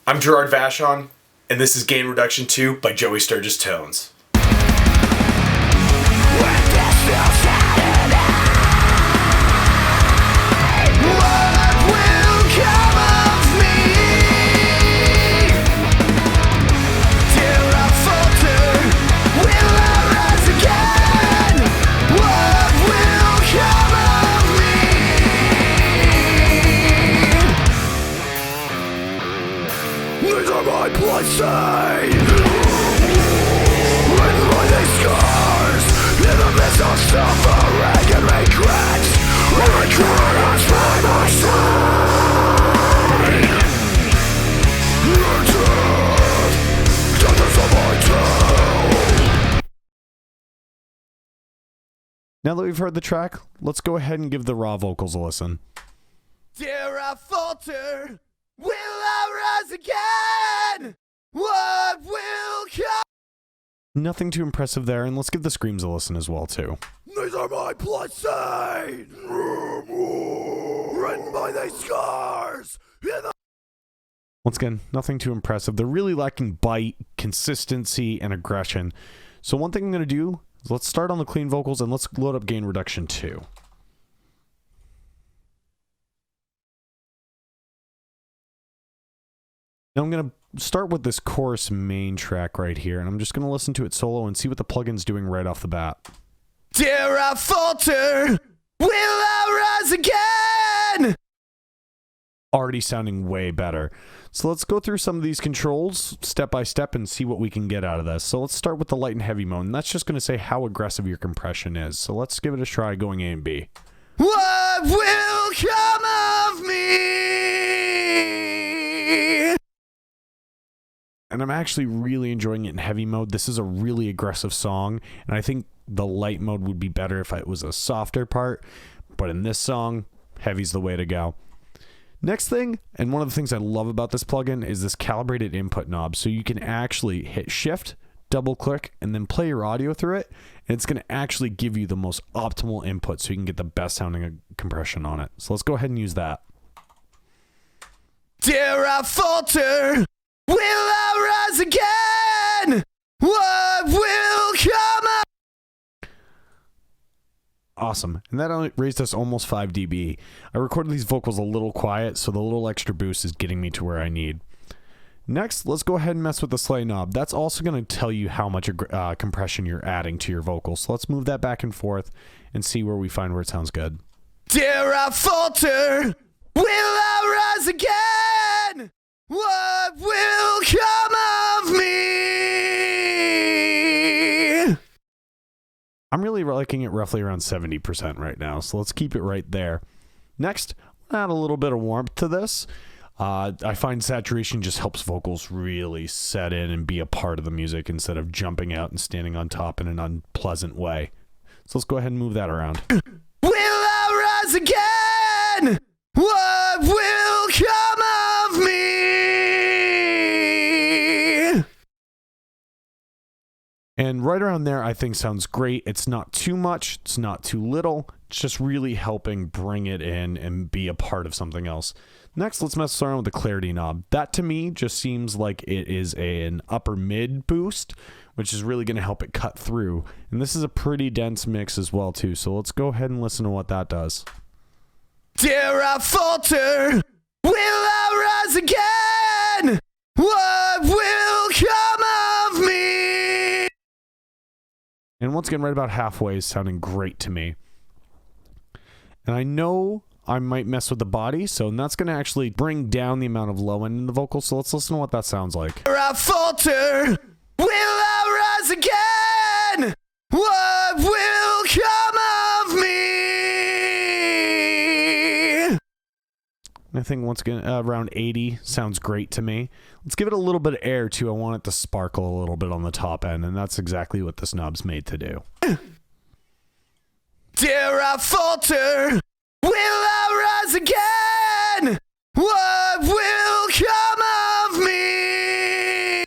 I'm Gerard Vachon, and this is Gain Reduction 2 by Joey Sturgis Tones. Now that we've heard the track, let's go ahead and give the raw vocals a listen. Dare I falter? Will I rise again? What will come? Nothing too impressive there, and let's give the screams a listen as well, too. These are my bloodstains, written by these scars. Once again, nothing too impressive. They're really lacking bite, consistency, and aggression. So one thing I'm going to do is let's start on the clean vocals, and let's load up Gain Reduction 2. Now I'm going to start with this chorus main track right here, and I'm just going to listen to it solo and see what the plugin's doing right off the bat. Dare I falter? Will I rise again? Already sounding way better. So let's go through some of these controls step by step and see what we can get out of this. So let's start with the light and heavy mode, and that's just going to say how aggressive your compression is. So let's give it a try going A and B. What will come of me? And I'm actually really enjoying it in heavy mode. This is a really aggressive song, and I think the light mode would be better if it was a softer part. But in this song, heavy's the way to go. Next thing, and one of the things I love about this plugin, is this calibrated input knob. So you can actually hit shift, double click, and then play your audio through it. And it's going to actually give you the most optimal input so you can get the best sounding compression on it. So let's go ahead and use that. Dare I falter? Will I rise again? What will come up? Awesome. And that only raised us almost 5 dB. I recorded these vocals a little quiet, so the little extra boost is getting me to where I need. Next, let's go ahead and mess with the slay knob. That's also going to tell you how much compression you're adding to your vocals. So let's move that back and forth and see where we find where it sounds good. Dare I falter? Will I rise again? What will come of me? I'm really liking it roughly around 70% right now, so let's keep it right there. Next, add a little bit of warmth to this. I find saturation just helps vocals really set in and be a part of the music instead of jumping out and standing on top in an unpleasant way. So let's go ahead and move that around. Will I rise again? What will come of me? And right around there, I think sounds great. It's not too much. It's not too little. It's just really helping bring it in and be a part of something else. Next, let's mess around with the clarity knob. That to me just seems like it is an upper mid boost, which is really going to help it cut through. And this is a pretty dense mix as well too. So let's go ahead and listen to what that does. Dare I falter? Will I rise again? What will come of me? And once again, right about halfway is sounding great to me. And I know I might mess with the body, so that's going to actually bring down the amount of low end in the vocal. So let's listen to what that sounds like. Dare I falter? Will I rise again? What will come of me? I think once again, around 80 sounds great to me. Let's give it a little bit of air too. I want it to sparkle a little bit on the top end, and that's exactly what this knob's made to do. Dare I falter? Will I rise again? What will come of me?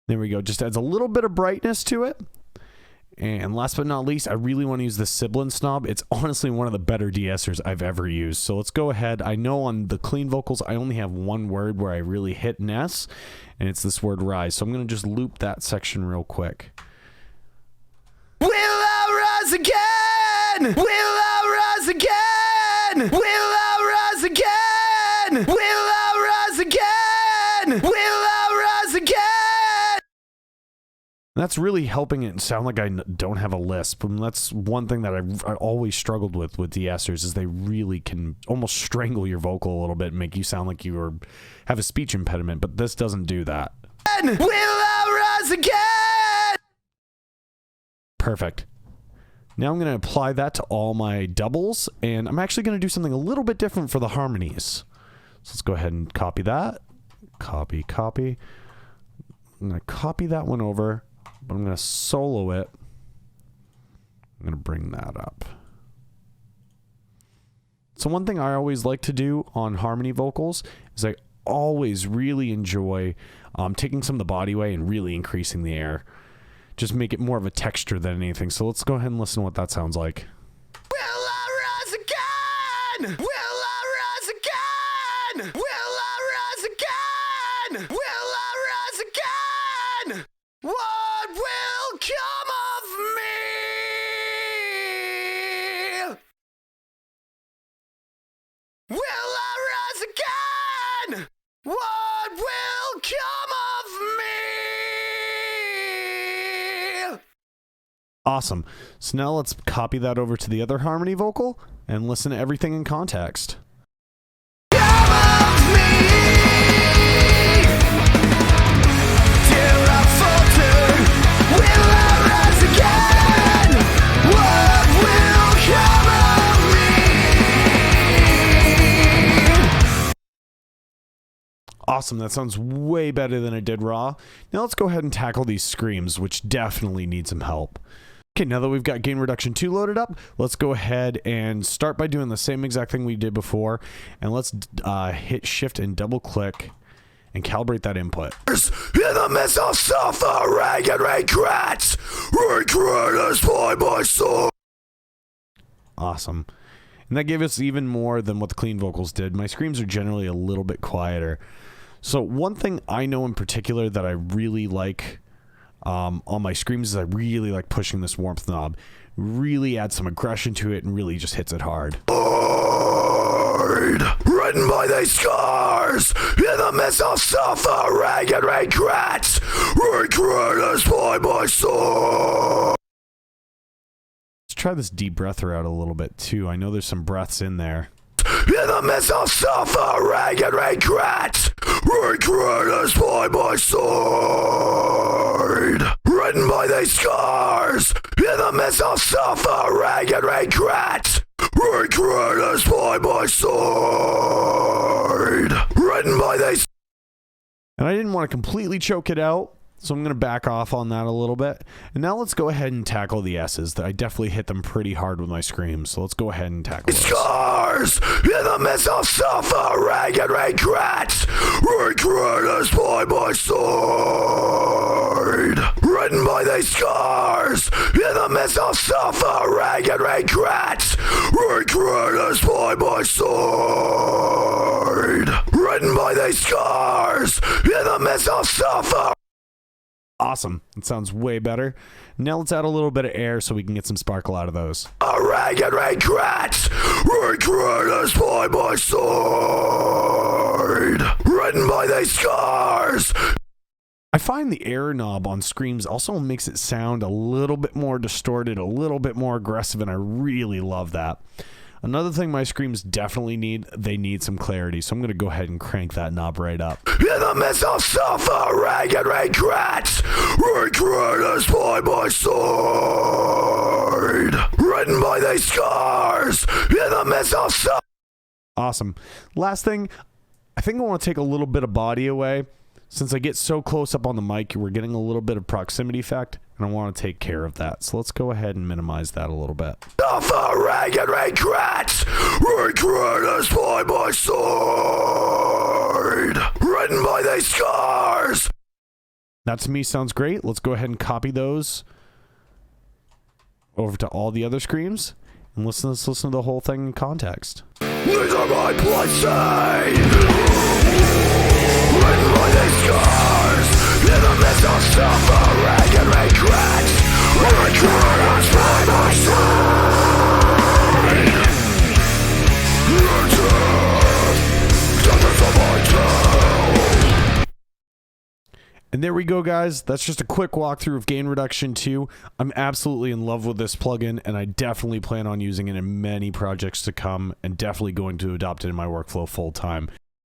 There we go. Just adds a little bit of brightness to it. And last but not least, I really want to use the sibilant knob. It's honestly one of the better de-essers I've ever used. So let's go ahead. I know on the clean vocals, I only have one word where I really hit an S, and it's this word rise. So I'm going to just loop that section real quick. Will I rise again? Will I rise again? Will I rise again? Will I rise again? Will I rise again? That's really helping it sound like I don't have a lisp. And that's one thing that I always struggled with de-essers is they really can almost strangle your vocal a little bit and make you sound like you have a speech impediment, but this doesn't do that. Will I rise again? Perfect. Now I'm going to apply that to all my doubles, and I'm actually going to do something a little bit different for the harmonies. So let's go ahead and copy that. Copy. I'm going to copy that one over. But I'm going to solo it. I'm going to bring that up. So one thing I always like to do on harmony vocals is I always really enjoy taking some of the body away and really increasing the air. Just make it more of a texture than anything. So let's go ahead and listen to what that sounds like. Will I rise again? Will I rise again? Will I rise again? Will I rise again? What will come of me? Will I rise again? What will come of me? Awesome. So now let's copy that over to the other harmony vocal and listen to everything in context. Come of me. Till I falter, will I rise again? What will come of me? Awesome. That sounds way better than it did raw. Now let's go ahead and tackle these screams, which definitely need some help. Okay, now that we've got Gain Reduction 2 loaded up, let's go ahead and start by doing the same exact thing we did before. And let's hit Shift and double click and calibrate that input. In the midst of suffering and regrets, regret is by my soul. Awesome. And that gave us even more than what the clean vocals did. My screams are generally a little bit quieter. So one thing I know in particular that I really like on my screams is I really like pushing this warmth knob. Really adds some aggression to it and really just hits it hard. Written by these scars, in the midst of suffering and regrets, regret is by my soul. Let's try this deep breather out a little bit too. I know there's some breaths in there. In the midst of suffering and regrets, regret is by my side. Written by these scars, in the midst of suffering and regrets, regret is by my side. Written by these. And I didn't want to completely choke it out, so I'm going to back off on that a little bit. And now let's go ahead and tackle the S's. I definitely hit them pretty hard with my screams, so let's go ahead and tackle those. Scars in the midst of suffering and regrets, regret is by my side. Written by these scars, in the midst of suffering and regrets, regret is by my side. Written by these scars, in the midst of suffering. Awesome. It sounds way better. Now let's add a little bit of air so we can get some sparkle out of those. And regrets, regret is by my side. Written by these scars. I find the air knob on screams also makes it sound a little bit more distorted, a little bit more aggressive, and I really love that. Another thing my screams definitely need, they need some clarity, so I'm going to go ahead and crank that knob right up. In the midst of suffering and regrets, regret is by my side. Written by these scars, in the midst of suffering. Awesome. Last thing, I think I want to take a little bit of body away. Since I get so close up on the mic, we're getting a little bit of proximity effect, and I want to take care of that. So let's go ahead and minimize that a little bit. Suffering and regrets, regret is by my side. Written by these scars. That to me sounds great. Let's go ahead and copy those over to all the other screams and let's listen to the whole thing in context. These are my bloodstains. With bloody scars, in the midst of suffering and regret, I cannot find my side. Your death, death of my tale. And there we go, guys. That's just a quick walkthrough of Gain Reduction 2. I'm absolutely in love with this plugin, and I definitely plan on using it in many projects to come, and definitely going to adopt it in my workflow full time.